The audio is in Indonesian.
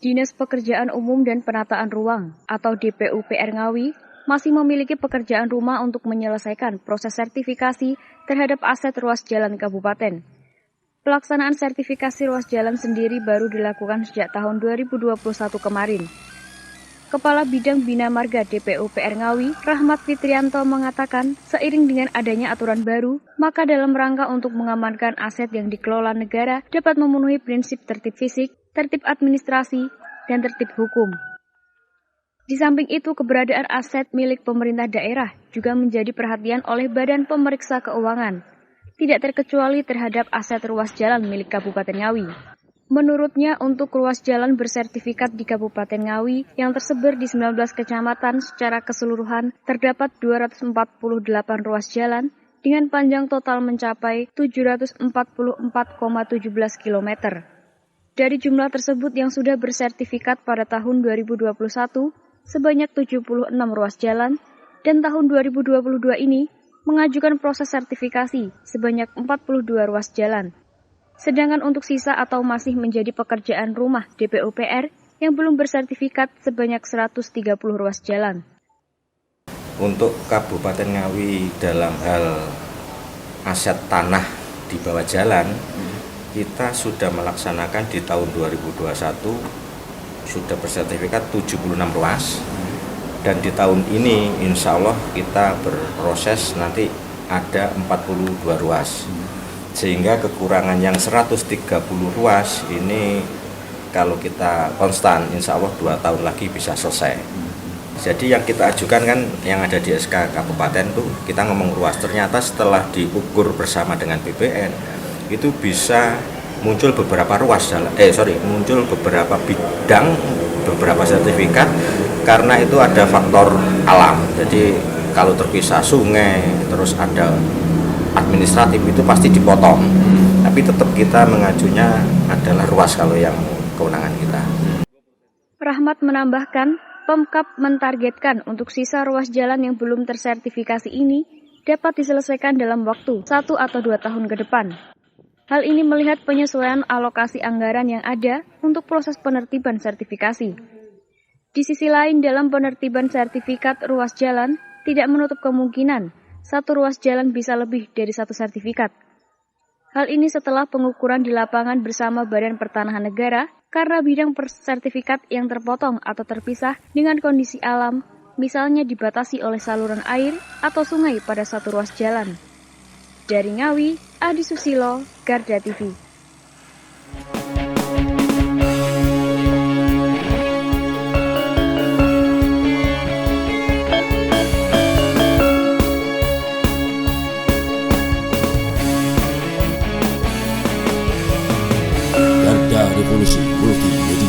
Dinas Pekerjaan Umum dan Penataan Ruang atau DPUPR Ngawi masih memiliki pekerjaan rumah untuk menyelesaikan proses sertifikasi terhadap aset ruas jalan kabupaten. Pelaksanaan sertifikasi ruas jalan sendiri baru dilakukan sejak tahun 2021 kemarin. Kepala Bidang Bina Marga DPUPR Ngawi, Rahmat Fitrianto mengatakan, seiring dengan adanya aturan baru, maka dalam rangka untuk mengamankan aset yang dikelola negara dapat memenuhi prinsip tertib fisik, tertib administrasi, dan tertib hukum. Di samping itu, keberadaan aset milik pemerintah daerah juga menjadi perhatian oleh Badan Pemeriksa Keuangan, tidak terkecuali terhadap aset ruas jalan milik Kabupaten Ngawi. Menurutnya, untuk ruas jalan bersertifikat di Kabupaten Ngawi yang tersebar di 19 kecamatan secara keseluruhan, terdapat 248 ruas jalan dengan panjang total mencapai 744,17 km. Dari jumlah tersebut yang sudah bersertifikat pada tahun 2021, sebanyak 76 ruas jalan, dan tahun 2022 ini mengajukan proses sertifikasi sebanyak 42 ruas jalan. Sedangkan untuk sisa atau masih menjadi pekerjaan rumah DPUPR yang belum bersertifikat sebanyak 130 ruas jalan. Untuk Kabupaten Ngawi dalam hal aset tanah di bawah jalan, kita sudah melaksanakan di tahun 2021 sudah bersertifikat 76 ruas, dan di tahun ini insya Allah kita berproses nanti ada 42 ruas. Sehingga kekurangan yang 130 ruas ini kalau kita konstan insya Allah 2 tahun lagi bisa selesai. Jadi yang kita ajukan kan yang ada di SK Kabupaten tuh kita ngomong ruas, ternyata setelah diukur bersama dengan BPN itu bisa muncul beberapa ruas muncul beberapa bidang, beberapa sertifikat karena itu ada faktor alam. Jadi kalau terpisah sungai terus ada administratif itu pasti dipotong, tapi tetap kita mengajunya adalah ruas kalau yang kewenangan kita. Rahmat menambahkan, Pemkab mentargetkan untuk sisa ruas jalan yang belum tersertifikasi ini dapat diselesaikan dalam waktu 1 atau 2 tahun ke depan. Hal ini melihat penyesuaian alokasi anggaran yang ada untuk proses penertiban sertifikasi. Di sisi lain, dalam penertiban sertifikat ruas jalan tidak menutup kemungkinan satu ruas jalan bisa lebih dari satu sertifikat. Hal ini setelah pengukuran di lapangan bersama Badan Pertanahan Negara karena bidang sertifikat yang terpotong atau terpisah dengan kondisi alam, misalnya dibatasi oleh saluran air atau sungai pada satu ruas jalan. Dari Ngawi, Adi Susilo, Garda TV. Revolusi Multimedia.